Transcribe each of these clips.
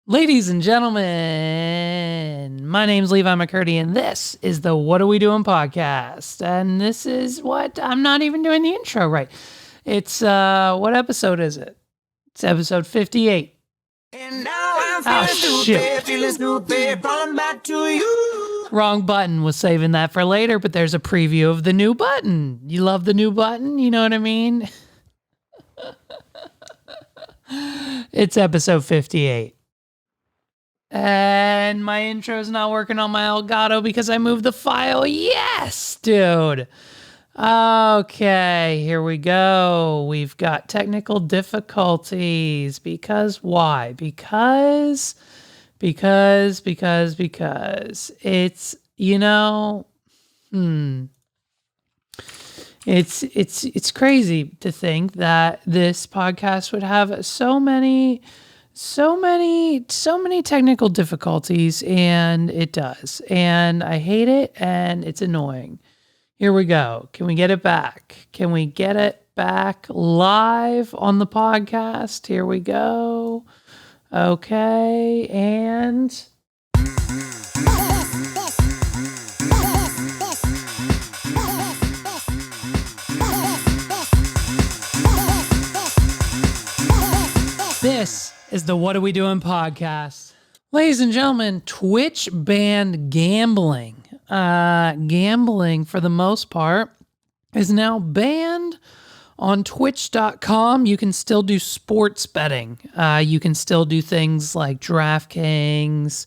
Ladies and gentlemen, my name's Levi McCurdy, and this is the What Are We Doing podcast. And this is what I'm not even doing the intro right. It's what episode is it? It's episode 58. And now I'm feeling stupid, falling back to you. Wrong button. Was saving that for later, but there's a preview of the new button. You love the new button? You know what I mean? It's episode 58. And my intro's not working on my Elgato because I moved the file. Yes, dude. Okay, here we go. We've got technical difficulties. Because why? Because it's, it's crazy to think that this podcast would have so many technical difficulties, and it does. And I hate it, and it's annoying. Here we go. Can we get it back? Can we get it back live on the podcast? Here we go. Okay, and... This is the What Are We Doing podcast. Ladies and gentlemen, Twitch banned gambling. Gambling, for the most part, is now banned on Twitch.com. You can still do sports betting. You can still do things like DraftKings,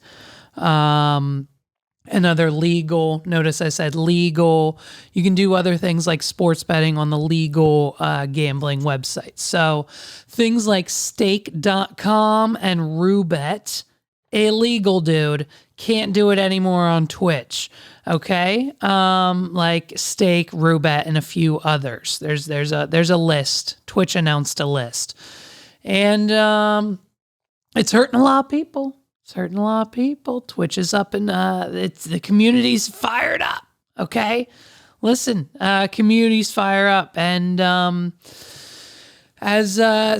and other legal. Notice I said legal. You can do other things like sports betting on the legal gambling websites. So things like stake.com and Roobet, illegal, dude. Can't do it anymore on Twitch. Okay? Like Stake, Roobet, and a few others. There's a list. Twitch announced a list. And it's hurting a lot of people. It's hurting a lot of people. Twitch is up, and the community's fired up. Okay, listen, communities fire up, and as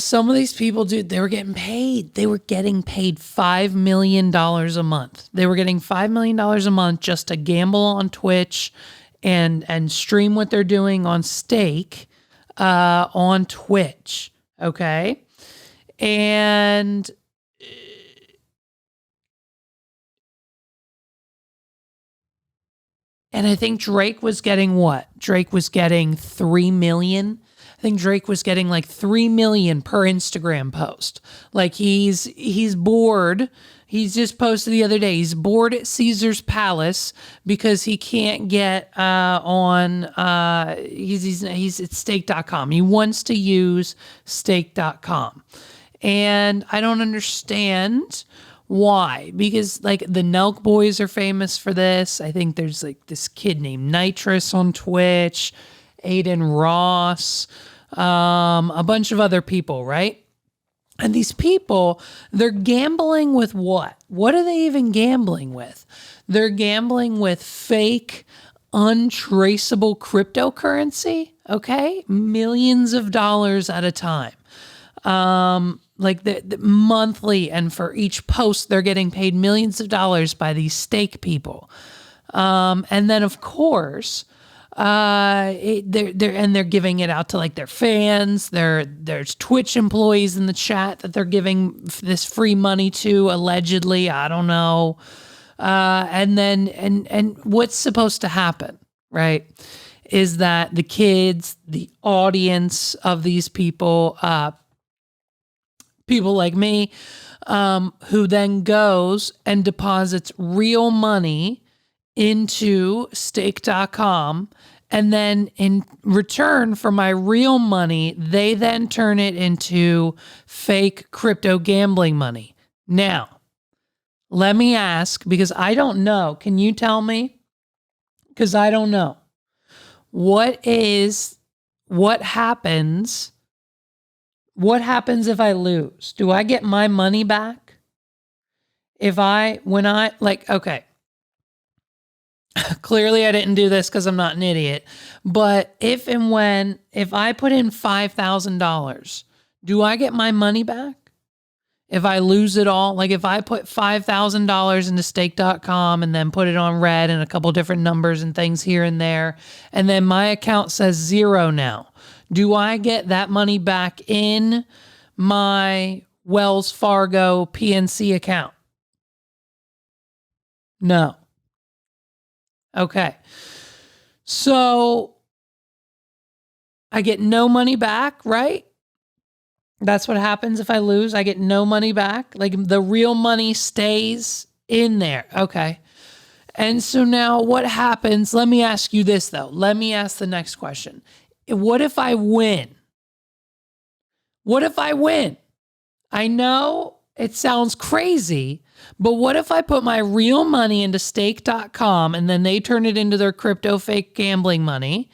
some of these people, dude, they were getting paid. They were getting paid $5 million a month. They were getting $5 million a month just to gamble on Twitch and stream what they're doing on Stake on Twitch. Okay, and I think Drake was getting what? Drake was getting 3 million. I think Drake was getting like 3 million per Instagram post. Like he's bored. He's just posted the other day. He's bored at Caesar's Palace because he can't get on. He's at stake.com. He wants to use stake.com, and I don't understand. Why? Because like the Nelk Boys are famous for this. I think there's like this kid named Nitrous on Twitch, Aiden Ross, a bunch of other people, right? And these people, they're gambling with what? What are they even gambling with? They're gambling with fake, untraceable cryptocurrency, okay? Millions of dollars at a time. Like the monthly, and for each post, they're getting paid millions of dollars by these stake people. And then of course, they're giving it out to like their fans. There's Twitch employees in the chat that they're giving this free money to, allegedly. I don't know. And what's supposed to happen, right? Is that the kids, the audience of these people, people like me, who then goes and deposits real money into stake.com, and then in return for my real money, they then turn it into fake crypto gambling money. Now, let me ask, because I don't know. Can you tell me? Because I don't know. What happens? What happens if I lose? Do I get my money back? Okay. Clearly I didn't do this because I'm not an idiot. But if I put in $5,000, do I get my money back? If I lose it all, like if I put $5,000 into stake.com and then put it on red and a couple different numbers and things here and there, and then my account says 0 now, do I get that money back in my Wells Fargo PNC account? No. Okay. So I get no money back, right? That's what happens if I lose. I get no money back. Like the real money stays in there. Okay. And so now what happens? Let me ask you this though. Let me ask the next question. What if I win? What if I win? I know it sounds crazy, but what if I put my real money into stake.com and then they turn it into their crypto fake gambling money?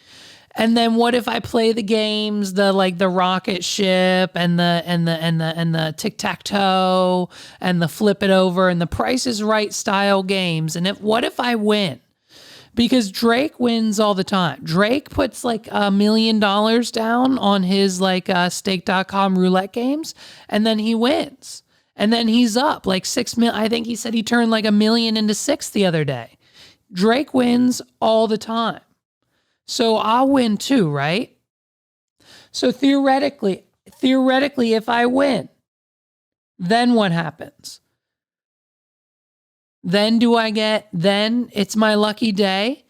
And then what if I play the games, the rocket ship and the tic-tac-toe and the flip it over and the Price is Right style games? And what if I win? Because Drake wins all the time. Drake puts like $1 million down on his stake.com roulette games, and then he wins. And then he's up like 6 million. I think he said he turned like $1 million into 6 the other day. Drake wins all the time. So I'll win too, right? So theoretically, if I win, then what happens? Then it's my lucky day.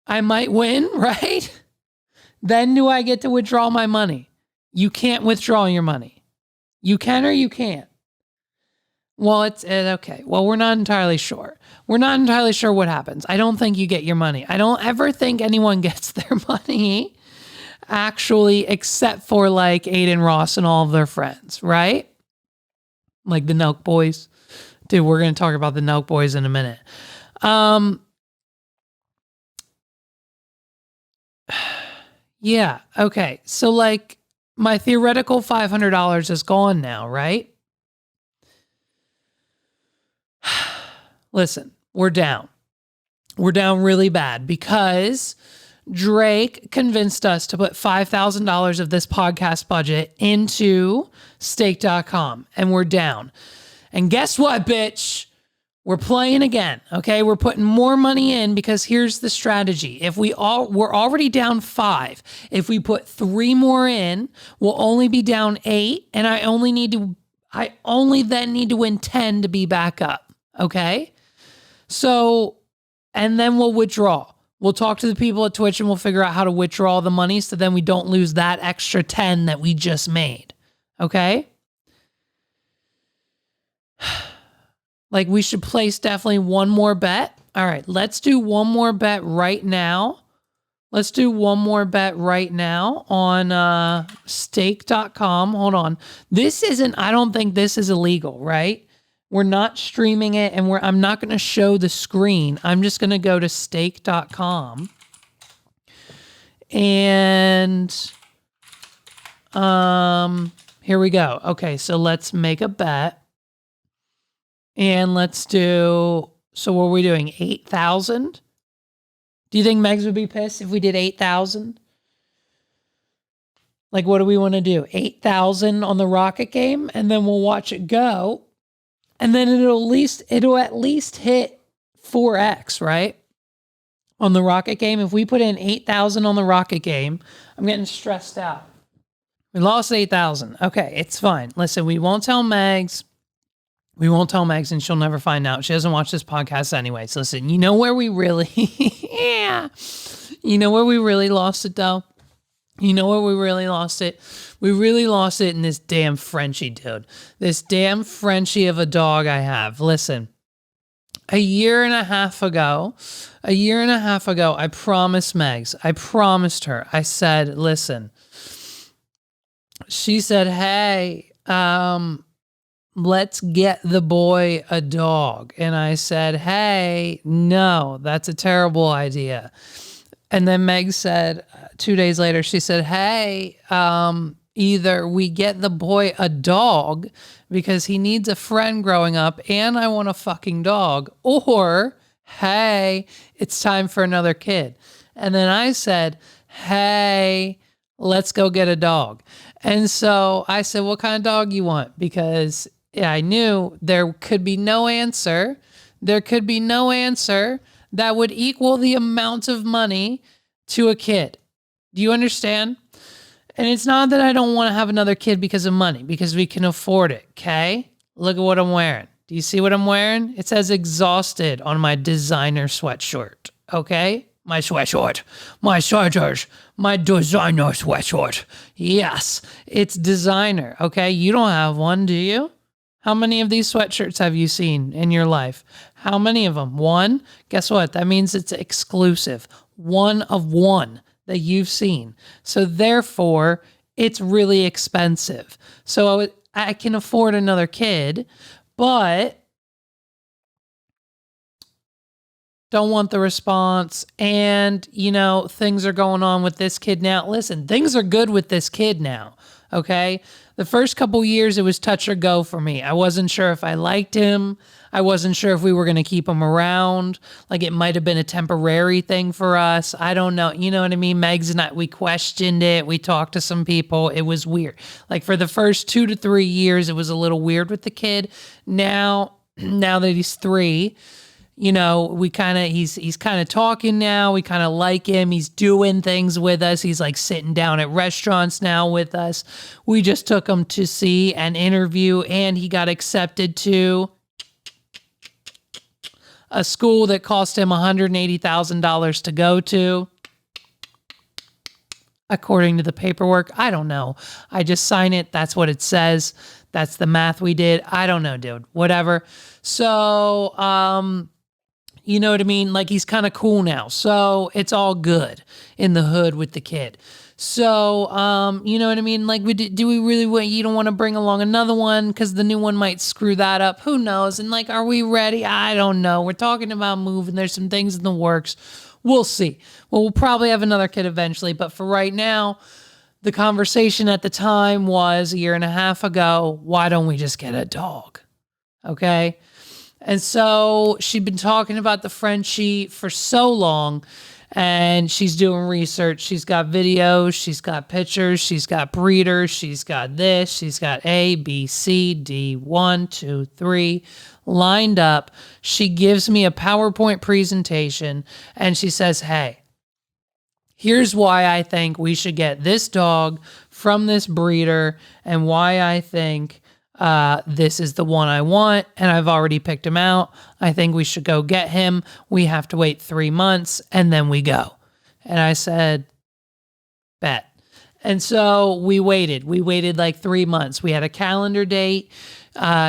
I might win, right? Then do I get to withdraw my money? You can't withdraw your money. You can or you can't. Well, it's okay. Well, we're not entirely sure. We're not entirely sure what happens. I don't think you get your money. I don't ever think anyone gets their money, actually, except for like Aiden Ross and all of their friends, right? Like the Nelk Boys. Dude, we're going to talk about the Nelk Boys in a minute. Yeah, okay. So like my theoretical $500 is gone now, right? Listen, we're down. We're down really bad because Drake convinced us to put $5,000 of this podcast budget into stake.com, and we're down. And guess what, bitch? We're playing again, okay? We're putting more money in because here's the strategy. If we're already down 5. If we put 3 more in, we'll only be down 8, and I only then need to win 10 to be back up, okay? So, and then we'll withdraw. We'll talk to the people at Twitch and we'll figure out how to withdraw the money so then we don't lose that extra 10 that we just made. Okay? Like we should place definitely one more bet. All right, let's do one more bet right now. Let's do one more bet right now on stake.com. Hold on. I don't think this is illegal, right? We're not streaming it, and I'm not going to show the screen. I'm just going to go to stake.com. And here we go. Okay, so let's make a bet. And let's do, so what are we doing, 8,000? Do you think Megs would be pissed if we did 8,000? Like, what do we want to do? 8,000 on the Rocket game, and then we'll watch it go. And then it'll at least hit 4x, right? On the Rocket game. If we put in 8,000 on the Rocket game, I'm getting stressed out. We lost 8,000. Okay, it's fine. Listen, we won't tell Megs. We won't tell Megs, and she'll never find out. She doesn't watch this podcast anyway. So listen, you know where we really, you know where we really lost it though? You know where we really lost it? We really lost it in this damn Frenchie, dude. This damn Frenchie of a dog I have. Listen, a year and a half ago, I promised Megs. I promised her. I said, listen. She said, hey, let's get the boy a dog. And I said, hey, no, that's a terrible idea. And then Meg said, 2 days later, she said, hey, either we get the boy a dog because he needs a friend growing up and I want a fucking dog, or, hey, it's time for another kid. And then I said, hey, let's go get a dog. And so I said, what kind of dog you want? Because I knew there could be no answer. There could be no answer that would equal the amount of money to a kid. Do you understand? And it's not that I don't want to have another kid because of money, because we can afford it, okay? Look at what I'm wearing. Do you see what I'm wearing? It says exhausted on my designer sweatshirt, okay? My sweatshirt, my sweatshirt, my designer sweatshirt. Yes, it's designer, okay? You don't have one, do you? How many of these sweatshirts have you seen in your life? How many of them? One? Guess what? That means it's exclusive. One of one that you've seen. So therefore, it's really expensive. So I can afford another kid, but don't want the response. And, things are going on with this kid now. Listen, things are good with this kid now, okay? The first couple years, it was touch or go for me. I wasn't sure if I liked him. I wasn't sure if we were going to keep him around. Like, it might have been a temporary thing for us. I don't know. You know what I mean? Megs and I, we questioned it. We talked to some people. It was weird. Like, for the first 2 to 3 years, it was a little weird with the kid. Now that he's 3, he's kind of talking now. We kind of like him. He's doing things with us. He's like sitting down at restaurants now with us. We just took him to see an interview, and he got accepted to a school that cost him $180,000 to go to. According to the paperwork, I don't know. I just sign it. That's what it says. That's the math we did. I don't know, dude. Whatever. So, you know what I mean? Like, he's kind of cool now. So it's all good in the hood with the kid. So, you know what I mean? Like, do we really want, you don't want to bring along another one because the new one might screw that up. Who knows? And like, are we ready? I don't know. We're talking about moving. There's some things in the works. We'll see. Well, we'll probably have another kid eventually. But for right now, the conversation at the time was a year and a half ago. Why don't we just get a dog? Okay. And so she'd been talking about the Frenchie for so long, and she's doing research. She's got videos, she's got pictures, she's got breeders, she's got this, she's got A, B, C, D, 1, 2, 3 lined up. She gives me a PowerPoint presentation, and she says, hey, here's why I think we should get this dog from this breeder, and why I think this is the one I want, and I've already picked him out. I think we should go get him. We have to wait 3 months, and then we go. And I said, bet. And so we waited. We waited like 3 months. We had a calendar date.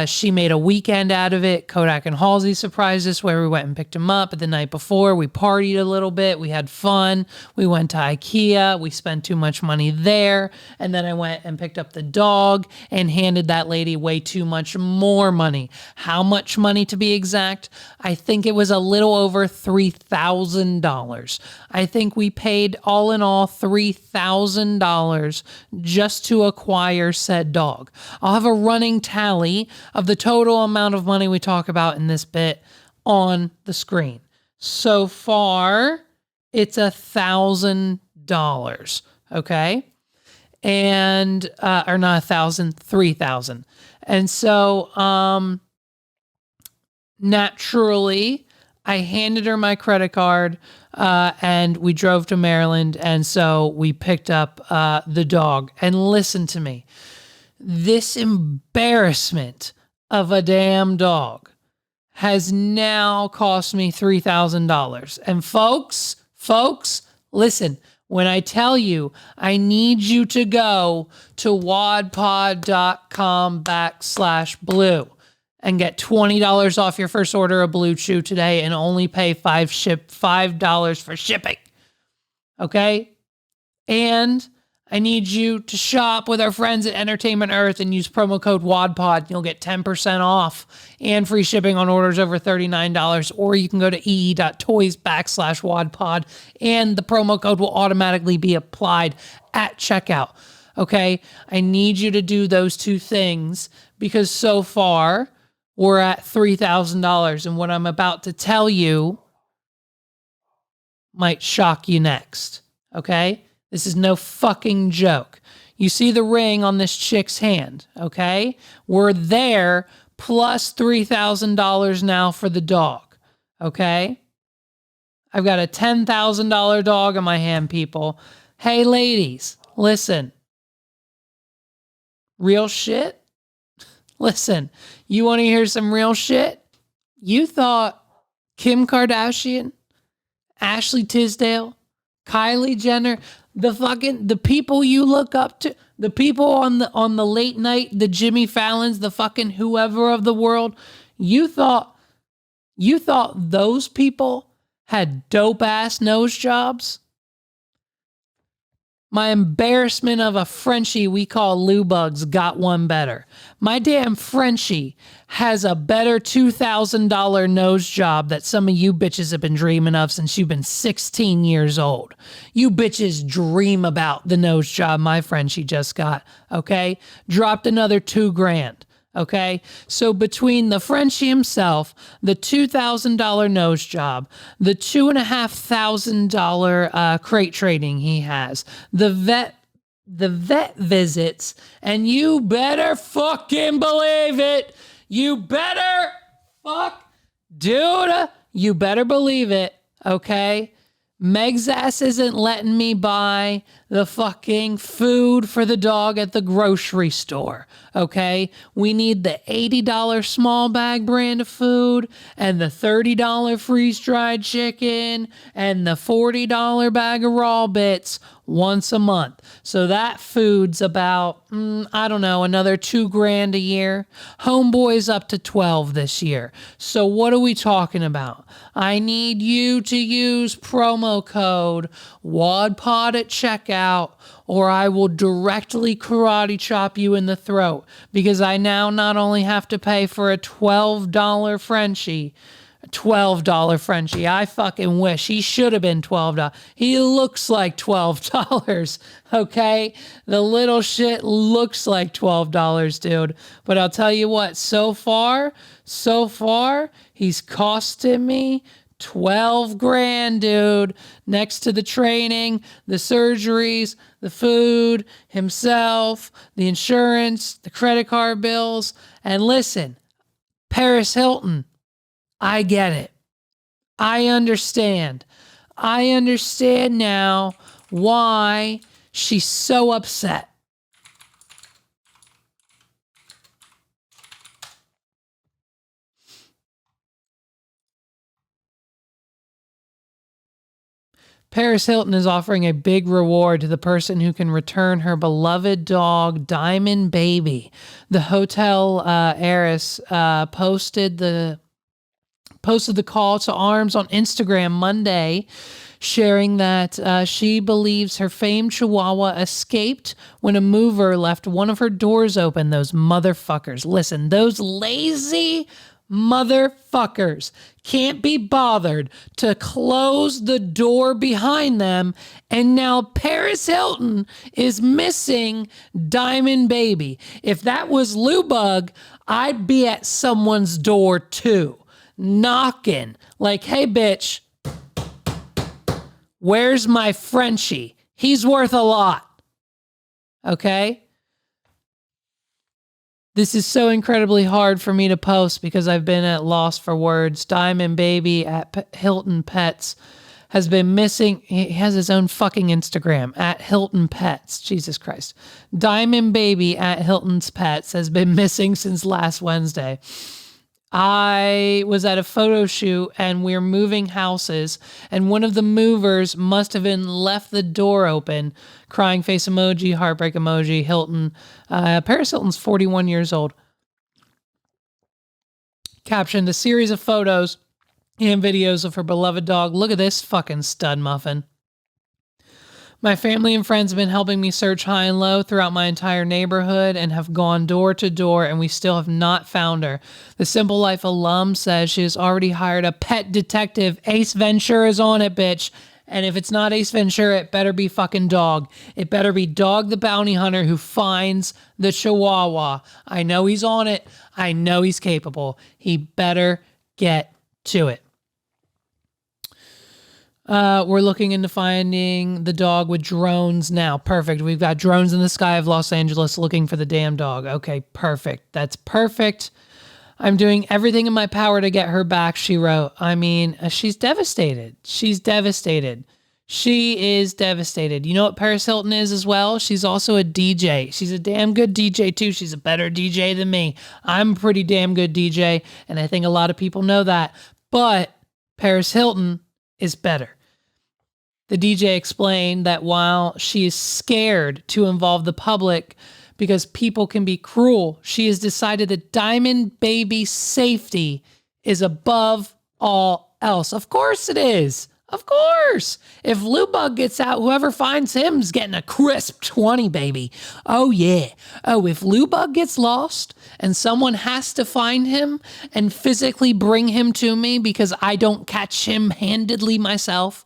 She made a weekend out of it. Kodak and Halsey surprised us where we went and picked him up. But the night before, we partied a little bit. We had fun. We went to IKEA. We spent too much money there. And then I went and picked up the dog and handed that lady way too much more money. How much money to be exact? I think it was a little over $3,000. I think we paid all in all $3,000 just to acquire said dog. I'll have a running tally of the total amount of money we talk about in this bit on the screen. So far, it's $1,000, okay? And, or not 1,000, 3,000. And so, naturally, I handed her my credit card, and we drove to Maryland. And so we picked up, the dog. And listen to me. This embarrassment of a damn dog has now cost me $3,000. And folks, listen, when I tell you, I need you to go to wadpod.com/blue and get $20 off your first order of Blue Chew today, and only pay $5 for shipping. Okay? And I need you to shop with our friends at Entertainment Earth and use promo code WADPOD. You'll get 10% off and free shipping on orders over $39. Or you can go to ee.toys/WADPOD, and the promo code will automatically be applied at checkout. Okay? I need you to do those two things, because so far we're at $3,000. And what I'm about to tell you might shock you next. Okay? This is no fucking joke. You see the ring on this chick's hand, okay? We're there plus $3,000 now for the dog, okay? I've got a $10,000 dog in my hand, people. Hey, ladies, listen. Real shit? Listen, you want to hear some real shit? You thought Kim Kardashian, Ashley Tisdale, Kylie Jenner, the people you look up to, the people on the late night, the Jimmy Fallons, the fucking whoever of the world, you thought those people had dope ass nose jobs? My embarrassment of a Frenchie we call Lou Bugs got one better. My damn Frenchie has a better $2,000 nose job that some of you bitches have been dreaming of since you've been 16 years old. You bitches dream about the nose job my Frenchie just got, okay? Dropped another $2,000. Okay, so between the Frenchie himself, the $2,000 nose job, the $2,500 crate trading he has, the vet visits, and you better fucking believe it. You better you better believe it. Okay. Meg's ass isn't letting me buy the fucking food for the dog at the grocery store, okay? We need the $80 small bag brand of food and the $30 freeze-dried chicken and the $40 bag of raw bits once a month. So that food's about, I don't know, another $2,000 a year. Homeboy's up to 12 this year. So what are we talking about? I need you to use promo code WADPOD at checkout, or I will directly karate chop you in the throat, because I now not only have to pay for a $12 Frenchie, I fucking wish. He should have been $12. He looks like $12, okay? The little shit looks like $12, dude. But I'll tell you what, so far, he's costing me $12,000, dude. Next to the training, the surgeries, the food, himself, the insurance, the credit card bills. And listen, Paris Hilton, I get it. I understand. I understand now why she's so upset. Paris Hilton is offering a big reward to the person who can return her beloved dog, Diamond Baby. The hotel heiress posted the call to arms on Instagram Monday, sharing that she believes her famed Chihuahua escaped when a mover left one of her doors open. Those motherfuckers. Listen, those lazy motherfuckers can't be bothered to close the door behind them, and now Paris Hilton is missing Diamond Baby. If that was Lou Bug, I'd be at someone's door too, knocking like, hey bitch, where's my Frenchie? He's worth a lot. Okay? This is so incredibly hard for me to post because I've been at loss for words. Diamond Baby at Hilton Pets has been missing. He has his own fucking Instagram at Hilton Pets. Jesus Christ. Diamond Baby at Hilton's Pets has been missing since last Wednesday. I was at a photo shoot and we're moving houses, and one of the movers must have been left the door open. Crying face emoji, heartbreak emoji. Hilton, Paris Hilton's 41 years old. Captioned a series of photos and videos of her beloved dog. Look at this fucking stud muffin. My family and friends have been helping me search high and low throughout my entire neighborhood and have gone door to door, and we still have not found her. The Simple Life alum says she has already hired a pet detective. Ace Ventura's on it, bitch. And if it's not Ace Ventura, it better be fucking Dog. It better be Dog the bounty hunter who finds the Chihuahua. I know he's on it. I know he's capable. He better get to it. We're looking into finding the dog with drones now. Perfect. We've got drones in the sky of Los Angeles looking for the damn dog. Okay, perfect. That's perfect. I'm doing everything in my power to get her back, she wrote. I mean, she's devastated. She's devastated. She is devastated. You know what Paris Hilton is as well? She's also a DJ. She's a damn good DJ too. She's a better DJ than me. I'm a pretty damn good DJ, and I think a lot of people know that. But Paris Hilton is better. The DJ explained that while she is scared to involve the public because people can be cruel, she has decided that Diamond Baby's safety is above all else. Of course it is. Of course. If Lubug gets out, whoever finds him is getting a crisp 20, baby. Oh, yeah. Oh, if Lubug gets lost and someone has to find him and physically bring him to me because I don't catch him handedly myself,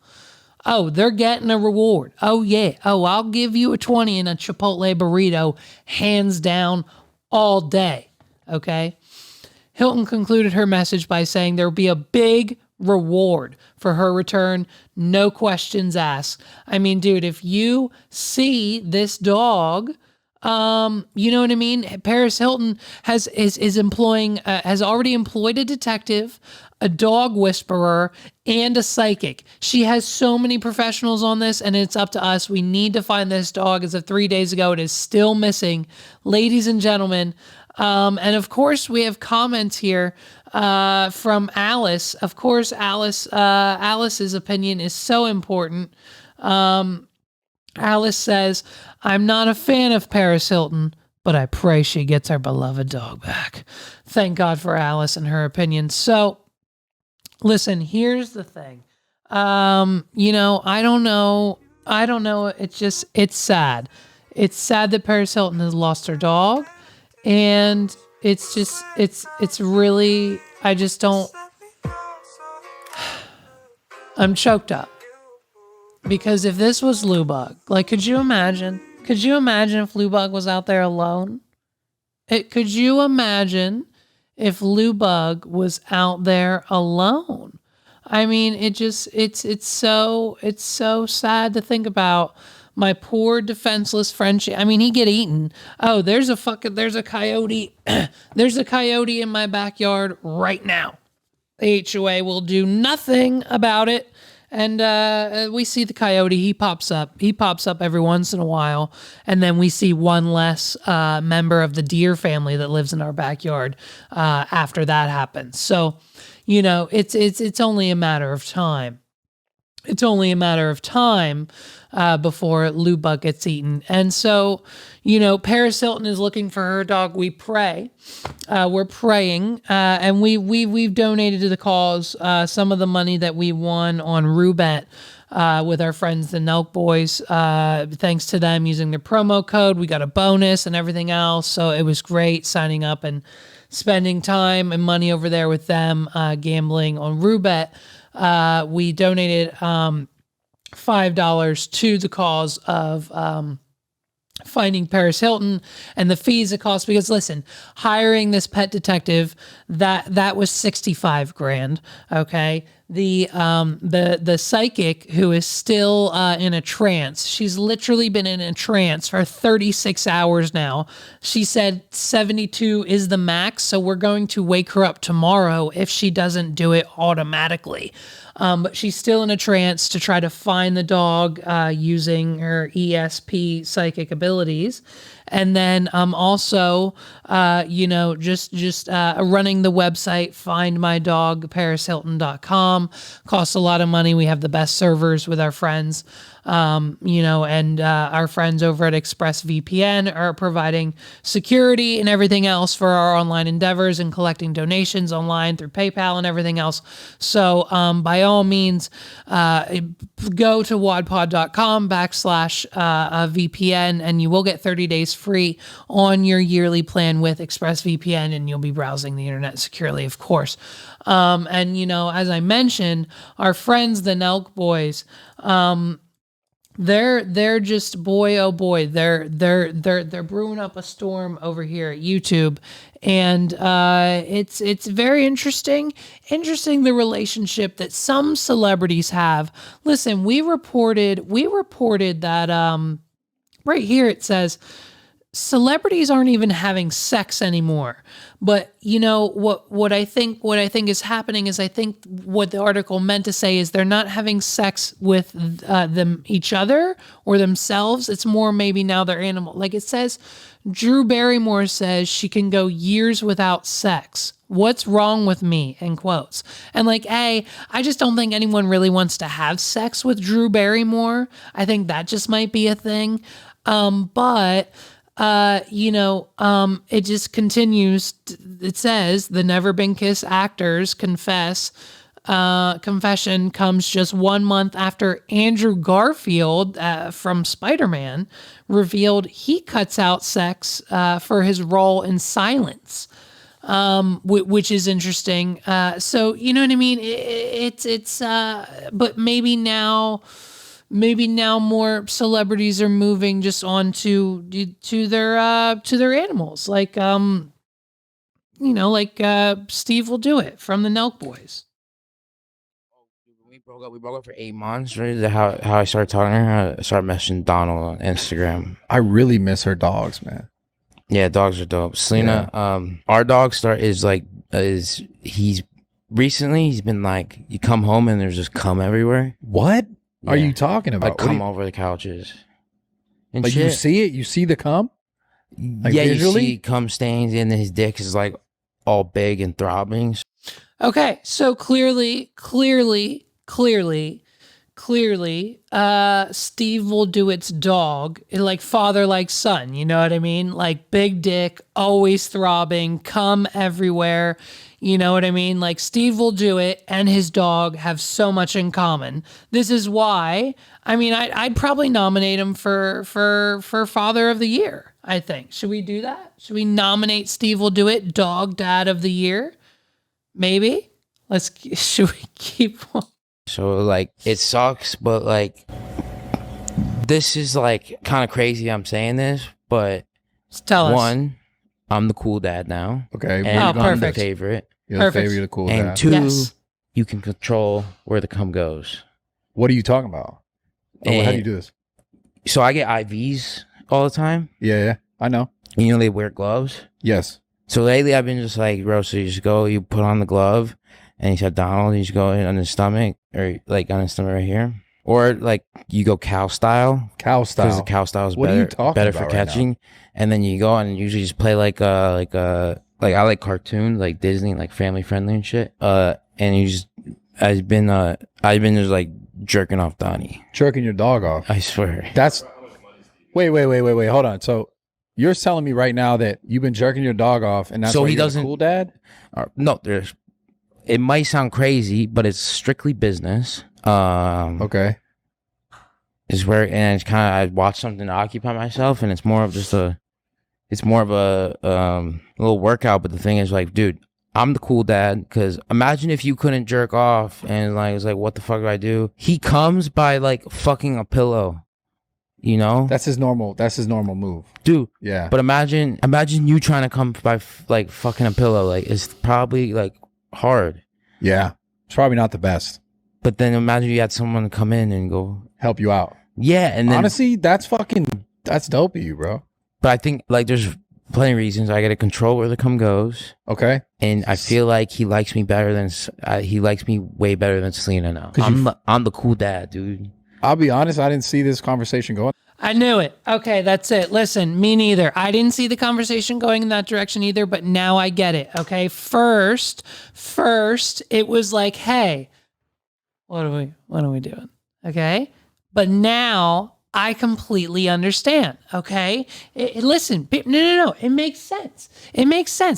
oh, they're getting a reward. Oh, yeah. Oh, I'll give you a 20 and a Chipotle burrito, hands down, all day. Okay? Hilton concluded her message by saying there will be a big reward for her return, no questions asked. I mean, dude, if you see this dog, you know what I mean? Paris Hilton has already employed a detective, a dog whisperer, and a psychic. She has so many professionals on this, and it's up to us. We need to find this dog. As of 3 days ago, it is still missing. Ladies and gentlemen, and of course, we have comments here from Alice. Of course, Alice's opinion is so important. Alice says, I'm not a fan of Paris Hilton, but I pray she gets our beloved dog back. Thank God for Alice and her opinion. So, listen, here's the thing. I don't know. It's sad. It's sad that Paris Hilton has lost her dog. And it's really, I just don't, I'm choked up. Because if this was Lubug, like, could you imagine if Lubug was out there alone? Could you imagine if Lubug was out there alone? I mean, it's so sad to think about. My poor defenseless Frenchie. I mean, he get eaten. Oh, there's a coyote. There's a coyote in my backyard right now. The HOA will do nothing about it. And we see the coyote. He pops up every once in a while. And then we see one less member of the deer family that lives in our backyard after that happens. So, it's only a matter of time. It's only a matter of time before Lubug gets eaten. And so, Paris Hilton is looking for her dog. We pray. We're praying. And we've donated to the cause some of the money that we won on Roulette with our friends, the Nelk Boys. Thanks to them using their promo code. We got a bonus and everything else. So it was great signing up and spending time and money over there with them gambling on Roulette. We donated $5 to the cause of finding Paris Hilton and the fees it costs. Because listen, hiring this pet detective, that was $65,000. Okay. The psychic, who is still in a trance, she's literally been in a trance for 36 hours now. She said 72 is the max, so we're going to wake her up tomorrow if she doesn't do it automatically. But she's still in a trance to try to find the dog using her ESP psychic abilities. And then also, just running the website, findmydogparishilton.com. Costs a lot of money. We have the best servers with our friends, and our friends over at ExpressVPN are providing security and everything else for our online endeavors and collecting donations online through PayPal and everything else. So by all means, go to wadpod.com/VPN and you will get 30 days free on your yearly plan with ExpressVPN, and you'll be browsing the internet securely, of course. And as I mentioned, our friends, the Nelk Boys, They're just boy oh boy they're brewing up a storm over here at YouTube, and it's very interesting the relationship that some celebrities have. Listen, we reported that right here it says celebrities aren't even having sex anymore. But you know what I think is happening is, I think what the article meant to say is they're not having sex with each other or themselves. It's more maybe now they're animal. Like it says, Drew Barrymore says she can go years without sex. What's wrong with me? In quotes. And like, I just don't think anyone really wants to have sex with Drew Barrymore. I think that just might be a thing. But it just continues. It says the Never Been Kissed actors confession comes just 1 month after Andrew Garfield from Spider-Man revealed he cuts out sex for his role in Silence, which is interesting. So you know what I mean? But maybe now more celebrities are moving just on to their animals, like Steve Will Do It from the Nelk Boys. We broke up for 8 months, right? How I started talking to her. I started messaging Donald on Instagram. I really miss her dogs, man. Yeah, dogs are dope. Selena, our dog he's been like, you come home and there's just cum everywhere. What? Yeah. Are you talking about? Like cum over the couches. And like shit. you see it? You see the cum? Like yeah, visually? you see cum stains, and his dick is like all big and throbbing. Okay, so clearly, Steve Will Do It's dog, like father, like son. You know what I mean? Like big dick, always throbbing, cum everywhere. You know what I mean? Like Steve Will Do It and his dog have so much in common. This is why, I mean, I'd probably nominate him for Father of the Year, I think. Should we do that? Should we nominate Steve Will Do It, Dog Dad of the Year? Maybe? Should we keep on? So like, it sucks, but like, this is like kind of crazy I'm saying this, but Tell us. one, I'm the cool dad now. Okay. And I'm the perfect. favorite. You're Perfect. the favorite, you're the cool And dad. two, Yes. you can control where the cum goes. What are you talking about? How do you do this? So I get IVs all the time. Yeah, I know. You know, they wear gloves. Yes. So lately I've been just like, bro, so you just go, you put on the glove, and he said, Donald, you just go in on his stomach, or like on his stomach right here. Or like you go cow style. Cow style. Because the cow style is What are you talking better about for right catching. now? And then you go and usually just play like I like cartoons, like Disney, like family friendly and shit. And you just, I've been just like jerking off Donnie. Jerking your dog off. I swear. That's wait. Hold on. So you're telling me right now that you've been jerking your dog off, and that's So why he you're doesn't- the cool dad? No, it might sound crazy, but it's strictly business. Okay. Is where, and it's kind of, I watch something to occupy myself, and it's more of just a little workout. But the thing is, like, dude, I'm the cool dad, because imagine if you couldn't jerk off and like it's like, what the fuck do I do? He comes by like fucking a pillow, you know? That's his normal move. Dude. Yeah. But imagine you trying to come by like fucking a pillow. Like, it's probably like hard. Yeah. It's probably not the best. But then imagine you had someone come in and go Help you out. yeah, and then Honestly, that's dope of you, bro. but I think like there's plenty of reasons I got to control where the cum goes. Okay. And I feel like he likes me better than he likes me way better than Selena now. I'm the cool dad, dude. I'll be honest, I didn't see this conversation going. I knew it. Okay, that's it. Listen, me neither. I didn't see the conversation going in that direction either, but now I get it. Okay, first, it was like, hey, what are we doing? Okay, but now I completely understand. Okay, listen, no. It makes sense.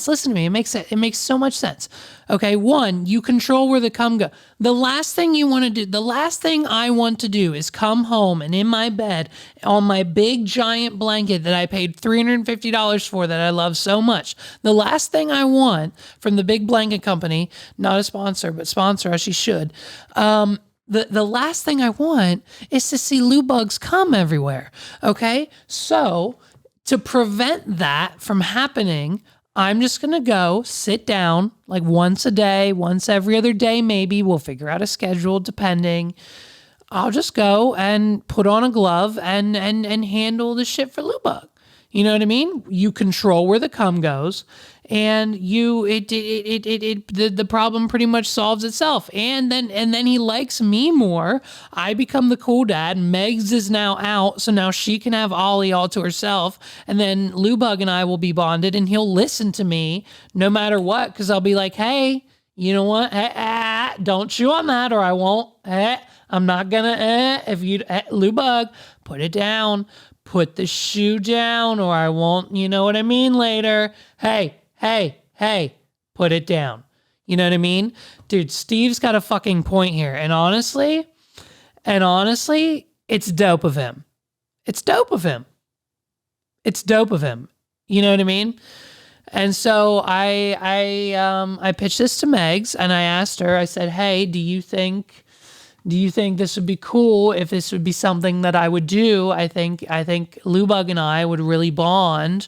Listen to me. It makes sense. It makes so much sense. Okay, one, you control where the cum go. The last thing you want to do, the last thing I want to do is come home and in my bed on my big giant blanket that I paid $350 for that I love so much. The last thing I want from the big blanket company, not a sponsor, but sponsor as she should, The last thing I want is to see lube bugs come everywhere. Okay. So to prevent that from happening, I'm just going to go sit down like once a day, once every other day, maybe. We'll figure out a schedule depending. I'll just go and put on a glove and handle the shit for lube bug. You know what I mean? You control where the cum goes, and the problem pretty much solves itself. And then he likes me more. I become the cool dad. Megs is now out, so now she can have Ollie all to herself. And then lube bug and I will be bonded, and he'll listen to me no matter what, because I'll be like, hey, you know what? Don't chew on that, or I won't. I'm not gonna. If you lube bug, put it down. Put the shoe down, or I won't, you know what I mean, later. Hey, put it down. You know what I mean? Dude, Steve's got a fucking point here. And honestly, it's dope of him. It's dope of him. You know what I mean? And so I pitched this to Megs, and I asked her, I said, hey, do you think this would be cool if this would be something that I would do? I think Lubug and I would really bond,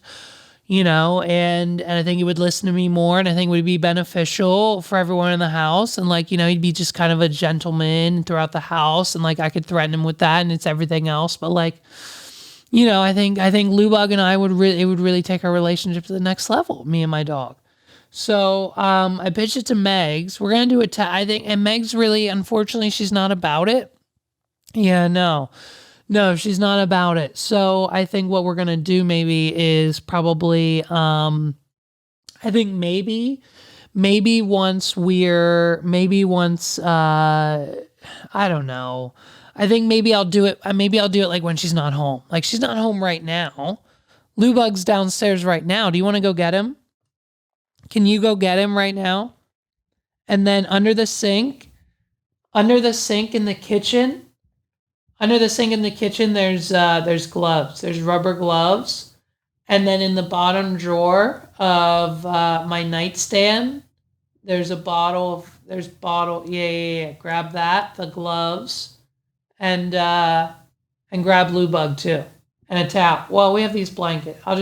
you know, and I think he would listen to me more, and I think it would be beneficial for everyone in the house. And like, you know, he'd be just kind of a gentleman throughout the house, and like I could threaten him with that, and it's everything else. But like, you know, I think Lubug and I it would really take our relationship to the next level, me and my dog. So I pitched it to Megs. We're going to do it, I think, and Megs really, unfortunately, she's not about it. Yeah, no, she's not about it. So I think what we're going to do maybe is probably, I think maybe once, I don't know. I think maybe I'll do it like when she's not home. Like she's not home right now. Lubug's downstairs right now. Do you want to go get him? Can you go get him right now? And then under the sink in the kitchen, there's gloves. There's rubber gloves. And then in the bottom drawer of my nightstand, there's bottle. Yeah. Grab that, the gloves, and grab Lubug too, and a towel. Well, we have these blankets. I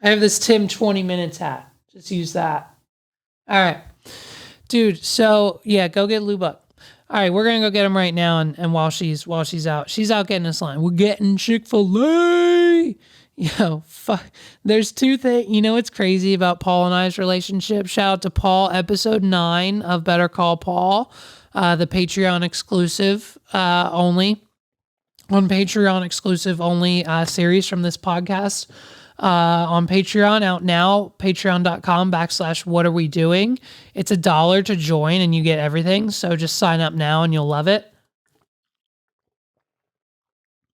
have this Tim 20 Minutes hat. Just use that. All right. Dude, so yeah, go get Lubug. All right, we're going to go get him right now, and while she's out. She's out getting this line. We're getting Chick-fil-A. Yo, fuck. There's two things. You know what's crazy about Paul and I's relationship? Shout out to Paul, episode 9 of Better Call Paul, the Patreon exclusive only series from this podcast. On Patreon, out now, patreon.com/whatarewedoing. It's $1 to join and you get everything. So just sign up now and you'll love it.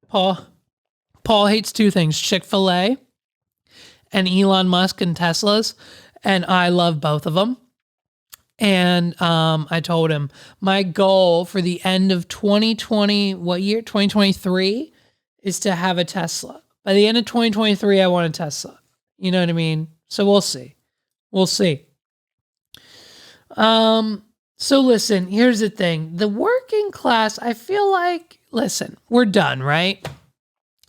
Paul hates two things, Chick-fil-A and Elon Musk and Teslas. And I love both of them. And I told him my goal for the end of 2023 is to have a Tesla. By the end of 2023, I want a Tesla. You know what I mean? So we'll see. So listen, here's the thing. The working class, I feel like, listen, we're done, right?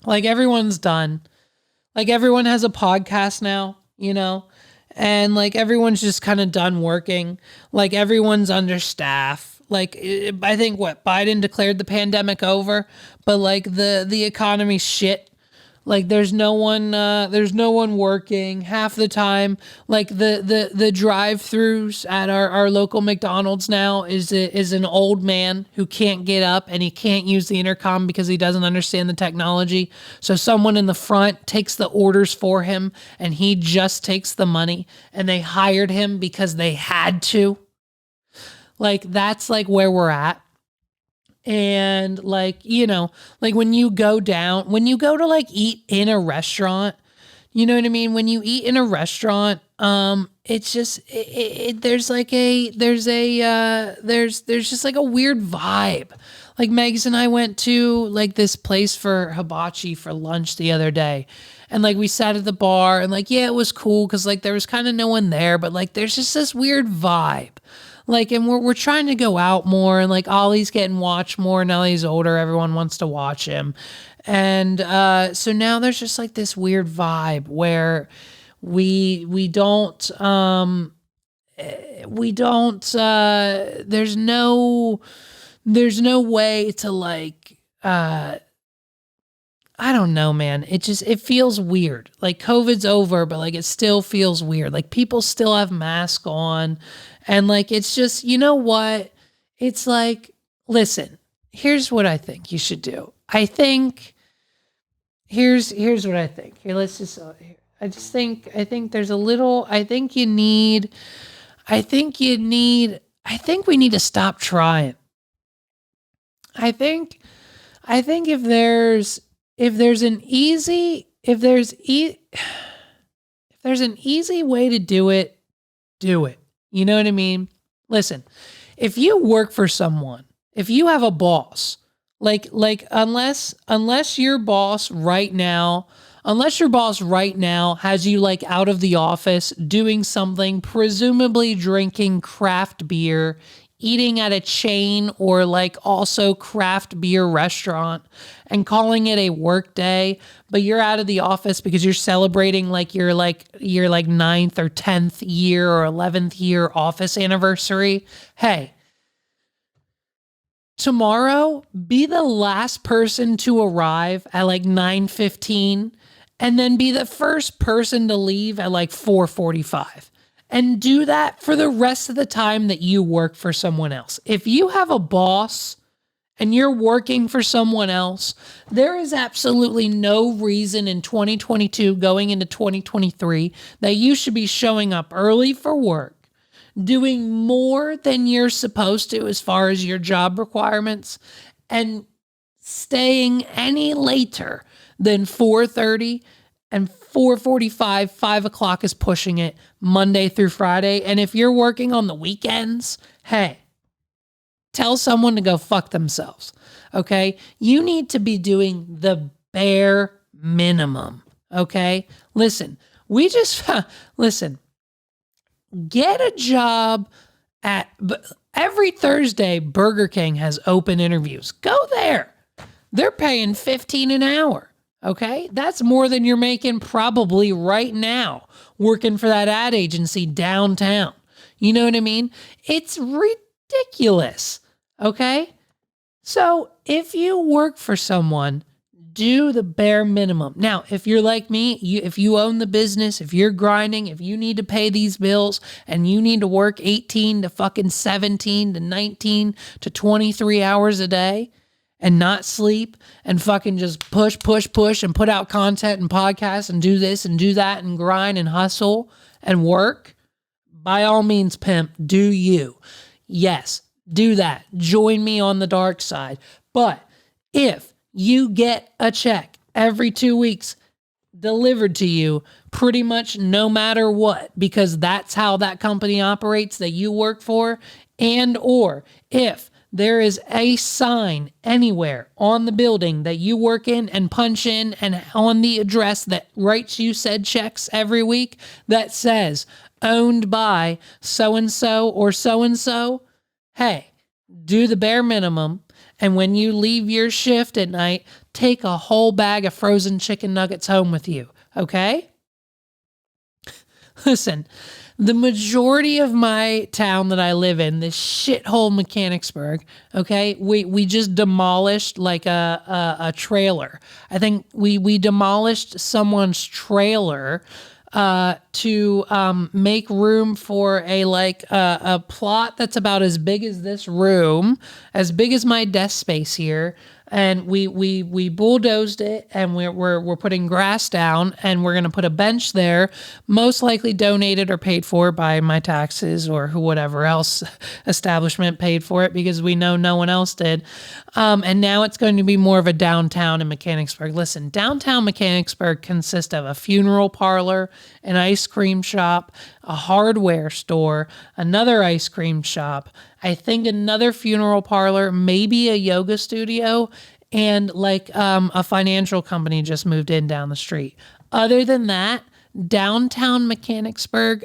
Like everyone's done. Like everyone has a podcast now, you know? And like everyone's just kind of done working. Like everyone's understaffed. Like I think Biden declared the pandemic over, but like the economy's shit. Like there's no one working half the time. Like the drive-throughs at our local McDonald's now is an old man who can't get up and he can't use the intercom because he doesn't understand the technology. So someone in the front takes the orders for him and he just takes the money, and they hired him because they had to. Like that's like where we're at. And like, you know, like when you go to like eat in a restaurant, you know what I mean? When you eat in a restaurant, it's just, there's just like a weird vibe. Like Megs and I went to like this place for hibachi for lunch the other day. And like we sat at the bar and like, yeah, it was cool. Cause like there was kind of no one there, but like there's just this weird vibe. Like, and we're trying to go out more, and like Ollie's getting watched more now that he's older. Everyone wants to watch him. And so now there's just like this weird vibe where we don't there's no way to like I don't know, man. It feels weird. Like COVID's over, but like it still feels weird. Like people still have masks on, and like it's just, you know what? It's like, listen, here's what I think you should do. I think here's what I think. Here, let's just I think there's a little I think we need to stop trying. I think if there's an easy way to do it, do it. You know what I mean? Listen, if you work for someone, if you have a boss, like unless your boss right now has you like out of the office doing something, presumably drinking craft beer, eating at a chain or like also craft beer restaurant and calling it a work day, but you're out of the office because you're celebrating like your 9th or 10th year or 11th year office anniversary. Hey, tomorrow, be the last person to arrive at like 9:15 and then be the first person to leave at like 4:45. And do that for the rest of the time that you work for someone else. If you have a boss and you're working for someone else, there is absolutely no reason in 2022 going into 2023 that you should be showing up early for work, doing more than you're supposed to as far as your job requirements, and staying any later than 4:30 and 4:45, 5 o'clock is pushing it Monday through Friday. And if you're working on the weekends, hey, tell someone to go fuck themselves. Okay? You need to be doing the bare minimum. Okay? Listen, get a job every Thursday, Burger King has open interviews. Go there. They're paying $15 an hour. Okay? That's more than you're making probably right now working for that ad agency downtown. You know what I mean? It's ridiculous. Okay? So if you work for someone, do the bare minimum. Now, if you're like me, if you own the business, if you're grinding, if you need to pay these bills and you need to work 18 to fucking 17 to 19 to 23 hours a day, and not sleep and fucking just push and put out content and podcasts and do this and do that and grind and hustle and work, by all means, pimp, do you. Yes, do that. Join me on the dark side. But if you get a check every 2 weeks delivered to you pretty much no matter what, because that's how that company operates that you work for, and or if there is a sign anywhere on the building that you work in and punch in and on the address that writes you said checks every week that says owned by so-and-so or so-and-so, hey, do the bare minimum. And when you leave your shift at night, take a whole bag of frozen chicken nuggets home with you. Okay? Listen, the majority of my town that I live in, this shithole Mechanicsburg, okay, we just demolished like a trailer. I think we demolished someone's trailer to make room for a plot that's about as big as this room, as big as my desk space here. And we bulldozed it, and we're putting grass down, and we're gonna put a bench there, most likely donated or paid for by my taxes or whatever else establishment paid for it, because we know no one else did. And now it's going to be more of a downtown in Mechanicsburg. Listen, downtown Mechanicsburg consists of a funeral parlor, an ice cream shop, a hardware store, another ice cream shop, I think another funeral parlor, maybe a yoga studio, and like a financial company just moved in down the street. Other than that, downtown Mechanicsburg,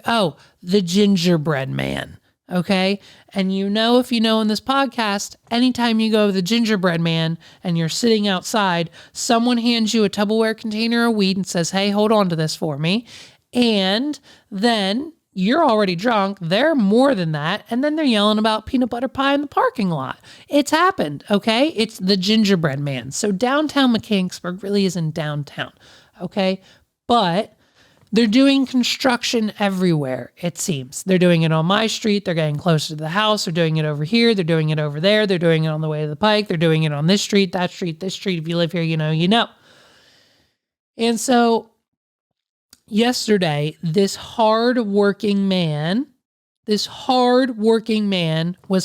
the gingerbread man. Okay. And you know, if you know in this podcast, anytime you go to the gingerbread man and you're sitting outside, someone hands you a Tupperware container of weed and says, hey, hold on to this for me. And then you're already drunk. They're more than that. And then they're yelling about peanut butter pie in the parking lot. It's happened. Okay. It's the gingerbread man. So downtown Mechanicsburg really isn't downtown. Okay. But they're doing construction everywhere, it seems. They're doing it on my street. They're getting closer to the house. They're doing it over here. They're doing it over there. They're doing it on the way to the pike. They're doing it on this street, that street, this street. If you live here, you know, you know. And so yesterday, this hard-working man was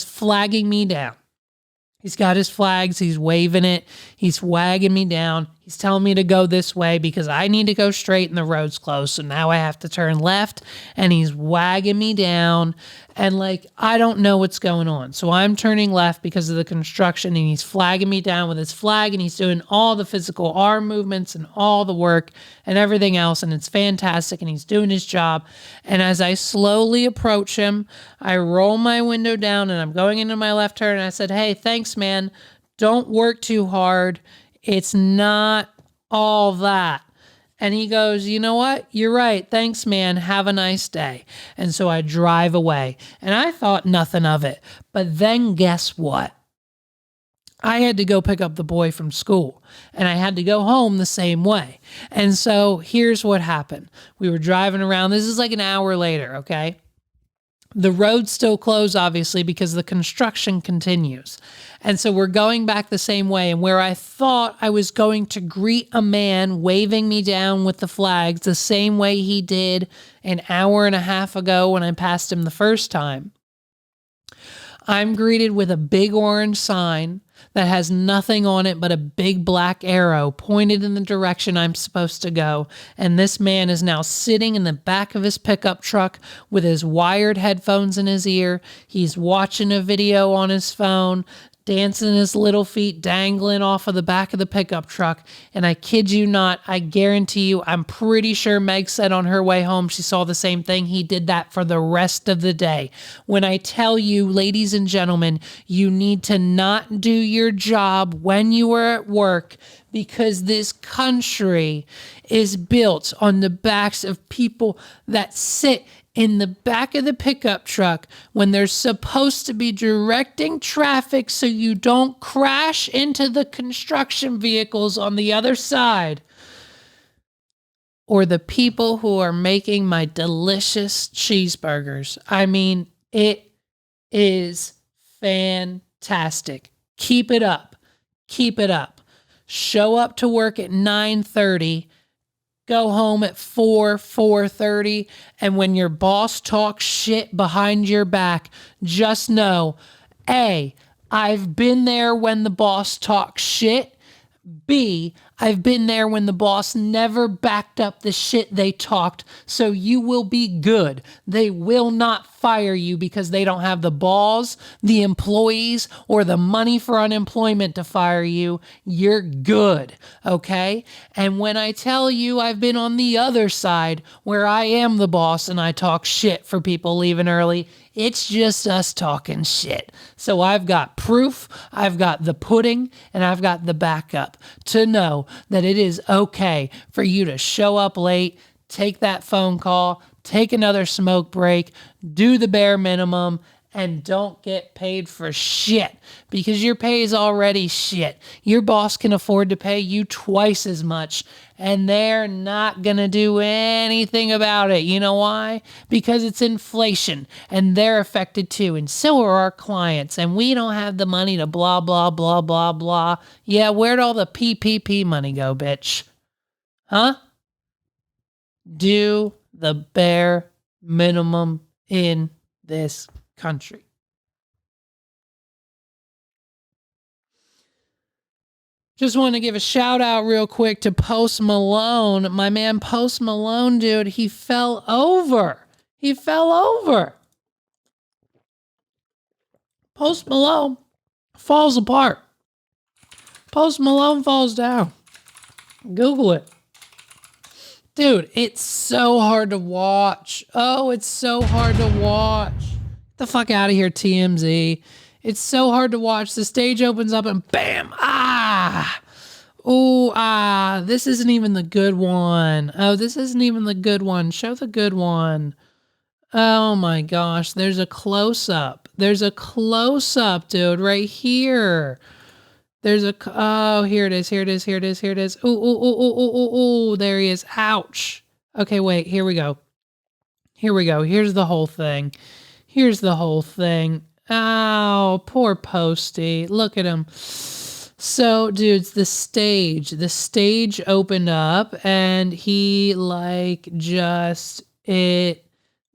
flagging me down. He's got his flags. He's waving it. He's wagging me down. He's telling me to go this way because I need to go straight and the road's closed. So now I have to turn left, and he's wagging me down. And like, I don't know what's going on. So I'm turning left because of the construction, and he's flagging me down with his flag, and he's doing all the physical arm movements and all the work and everything else. And it's fantastic. And he's doing his job. And as I slowly approach him, I roll my window down and I'm going into my left turn. And I said, hey, thanks, man. Don't work too hard. It's not all that. And he goes, you know what? You're right. Thanks, man. Have a nice day. And so I drive away. And I thought nothing of it. But then guess what? I had to go pick up the boy from school. And I had to go home the same way. And so here's what happened. We were driving around. This is like an hour later, okay? The road's still closed, obviously, because the construction continues. And so we're going back the same way. And where I thought I was going to greet a man waving me down with the flags the same way he did an hour and a half ago when I passed him the first time, I'm greeted with a big orange sign that has nothing on it but a big black arrow pointed in the direction I'm supposed to go. And this man is now sitting in the back of his pickup truck with his wired headphones in his ear. He's watching a video on his phone, dancing his little feet dangling off of the back of the pickup truck. And I kid you not, I guarantee you, I'm pretty sure Meg said on her way home she saw the same thing. He did that for the rest of the day. When I tell you, ladies and gentlemen, you need to not do your job when you are at work, because this country is built on the backs of people that sit in the back of the pickup truck when they're supposed to be directing traffic so you don't crash into the construction vehicles on the other side, or the people who are making my delicious cheeseburgers. I mean, it is fantastic. Keep it up. Keep it up. Show up to work at 9:30. Go home at 4:30, and when your boss talks shit behind your back, just know, A, I've been there when the boss talks shit. B, I've been there when the boss never backed up the shit they talked, so you will be good. They will not fire you because they don't have the balls, the employees, or the money for unemployment to fire you. You're good, okay? And when I tell you I've been on the other side where I am the boss and I talk shit for people leaving early, it's just us talking shit. So I've got proof, I've got the pudding, and I've got the backup to know that it is okay for you to show up late, take that phone call, take another smoke break, do the bare minimum, and don't get paid for shit, because your pay is already shit. Your boss can afford to pay you twice as much, and they're not going to do anything about it. You know why? Because it's inflation, and they're affected too, and so are our clients, and we don't have the money to blah, blah, blah, blah, blah. Yeah, where'd all the PPP money go, bitch? Huh? Do the bare minimum in this country. Just want to give a shout out real quick to Post Malone. My man Post Malone, dude, he fell over. He fell over. Post Malone falls apart. Post Malone falls down. Google it. Dude, it's so hard to watch. Oh, it's so hard to watch. The fuck out of here, TMZ. It's so hard to watch. The stage opens up and bam. This isn't even the good one. Oh, this isn't even the good one. Show the good one. Oh my gosh, there's a close-up. There's a close-up, dude, right here. Here it is, here it is, here it is, here it is. Ooh, there he is. Ouch. Okay, wait, here we go. Here we go. Here's the whole thing. Here's the whole thing. Ow, poor Posty. Look at him. So, dudes, the stage opened up and he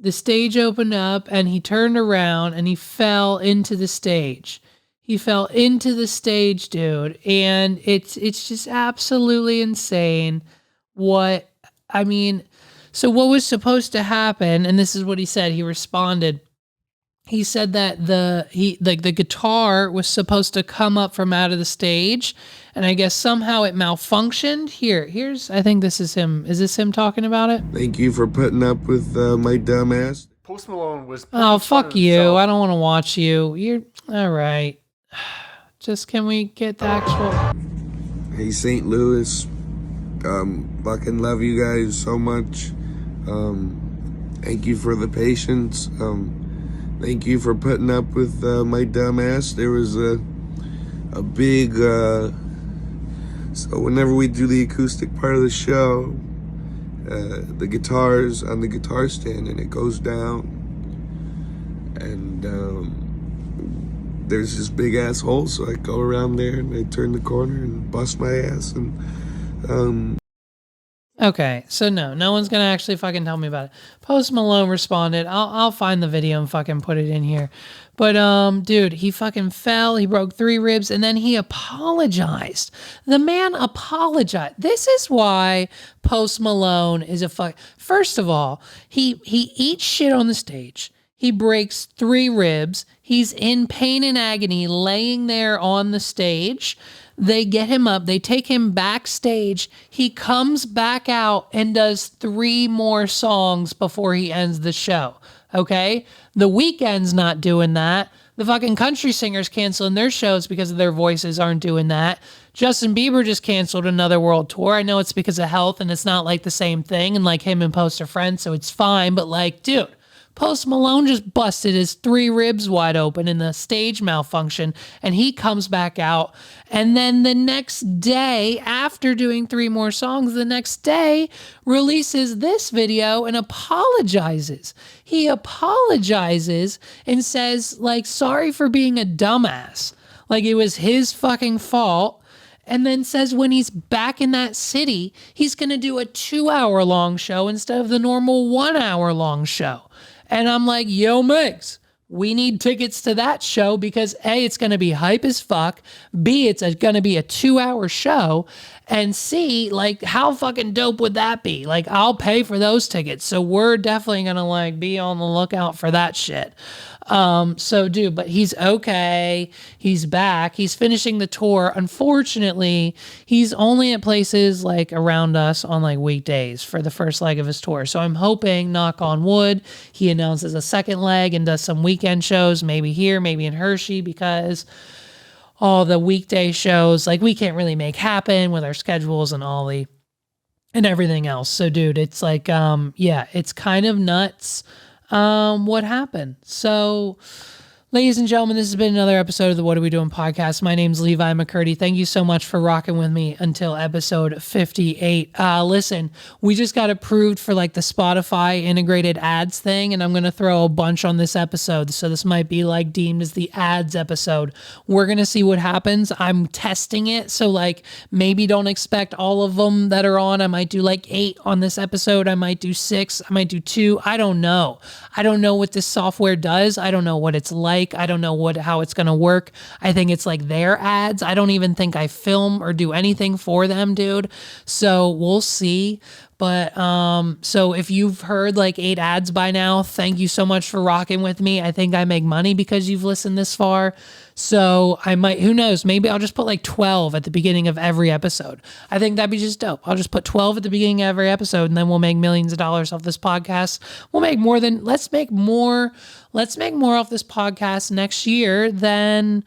the stage opened up and he turned around and he fell into the stage. He fell into the stage, dude. And it's just absolutely insane. So what was supposed to happen, and this is what he said, he responded. He said that the guitar was supposed to come up from out of the stage, and I guess somehow it malfunctioned. Here's I think this is him. Is this him talking about it? Thank you for putting up with my dumb ass. Post Malone was... Oh, fuck you. I don't want to watch you. You're... All right. Just can we get the actual... Hey, St. Louis. Fucking love you guys so much. Thank you for the patience. Thank you for putting up with my dumb ass. There was a big... So whenever we do the acoustic part of the show, the guitar's on the guitar stand and it goes down. And there's this big ass hole, so I go around there and I turn the corner and bust my ass. And Okay, so no one's gonna actually fucking tell me about it. Post Malone responded. I'll find the video and fucking put it in here. But dude, he fucking fell. He broke 3 ribs and then he apologized. The man apologized. This is why Post Malone is a fuck. First of all, he eats shit on the stage. He breaks 3 ribs. He's in pain and agony, laying there on the stage. They get him up. They take him backstage. He comes back out and does 3 more songs before he ends the show. Okay? The Weeknd's not doing that. The fucking country singers canceling their shows because of their voices aren't doing that. Justin Bieber just canceled another world tour. I know it's because of health and it's not like the same thing. And like him and Post are friends, so it's fine. But like, dude, Post Malone just busted his 3 ribs wide open in the stage malfunction, and he comes back out. And then the next day, after doing 3 more songs, the next day releases this video and apologizes. He apologizes and says, like, sorry for being a dumbass. Like it was his fucking fault. And then says when he's back in that city, he's going to do a 2-hour long show instead of the normal 1-hour long show. And I'm like, yo, Migs, we need tickets to that show because A, it's going to be hype as fuck. B, it's going to be a 2-hour show. And C, like, how fucking dope would that be? Like, I'll pay for those tickets. So we're definitely going to, like, be on the lookout for that shit. So, dude, but he's okay. He's back. He's finishing the tour. Unfortunately, he's only at places, like, around us on, like, weekdays for the first leg of his tour. So I'm hoping, knock on wood, he announces a second leg and does some weekend shows, maybe here, maybe in Hershey, because all the weekday shows, like, we can't really make happen with our schedules and Ollie and everything else. So, dude, it's like, yeah, it's kind of nuts what happened. So, ladies and gentlemen, this has been another episode of the What Are We Doing podcast. My name's Levi McCurdy. Thank you so much for rocking with me until episode 58. Listen, we just got approved for like the Spotify integrated ads thing, and I'm going to throw a bunch on this episode. So this might be like deemed as the ads episode. We're going to see what happens. I'm testing it. So like maybe don't expect all of them that are on. I might do like 8 on this episode. I might do 6. I might do 2. I don't know. I don't know what this software does. I don't know what it's like. I don't know how it's going to work. I think it's like their ads. I don't even think I film or do anything for them, dude. So we'll see. But so if you've heard like 8 ads by now, thank you so much for rocking with me. I think I make money because you've listened this far. So I might, who knows, maybe I'll just put like 12 at the beginning of every episode. I think that'd be just dope. I'll just put 12 at the beginning of every episode, and then we'll make millions of dollars off this podcast. We'll make more than, let's make more off this podcast next year than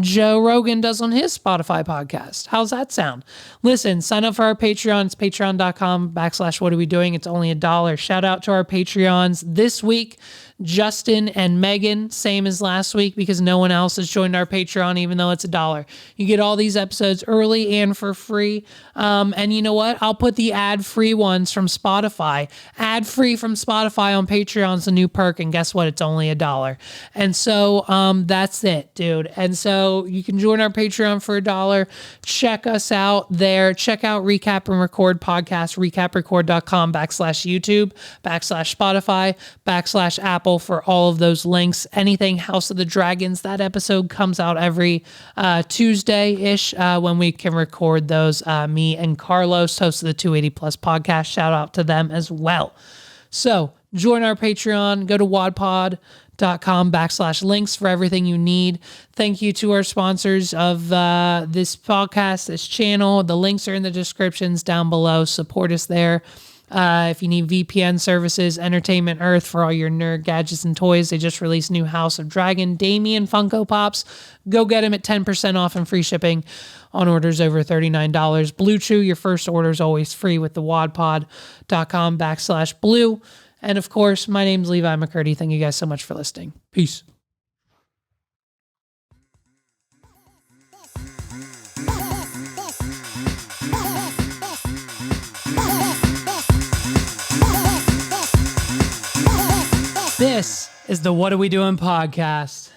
Joe Rogan does on his Spotify podcast. How's that sound? Listen, sign up for our Patreon. It's patreon.com/what are we doing. It's only $1. Shout out to our Patreons this week. Justin and Megan, same as last week because no one else has joined our Patreon, even though it's $1. You get all these episodes early and for free. And you know what? I'll put the ad-free ones from Spotify. Ad-free from Spotify on Patreon's a new perk, and guess what? It's only $1. And so that's it, dude. And so you can join our Patreon for $1. Check us out there. Check out Recap and Record podcast, recaprecord.com/YouTube, /Spotify, /Apple for all of those links. Anything House of the Dragons, that episode comes out every Tuesday-ish when we can record those. Me and Carlos, host of the 280 Plus podcast, shout out to them as well. So join our Patreon, go to wadpod.com/links for everything you need. Thank you to our sponsors of this podcast, this channel. The links are in the descriptions down below. Support us there. If you need VPN services, Entertainment Earth for all your nerd gadgets and toys. They just released new House of Dragon Damien Funko Pops. Go get them at 10% off and free shipping on orders over $39. Blue Chew, your first order is always free with the wadpod.com/blue. And of course, my name's Levi McCurdy. Thank you guys so much for listening. Peace. This is the What Are We Doing podcast.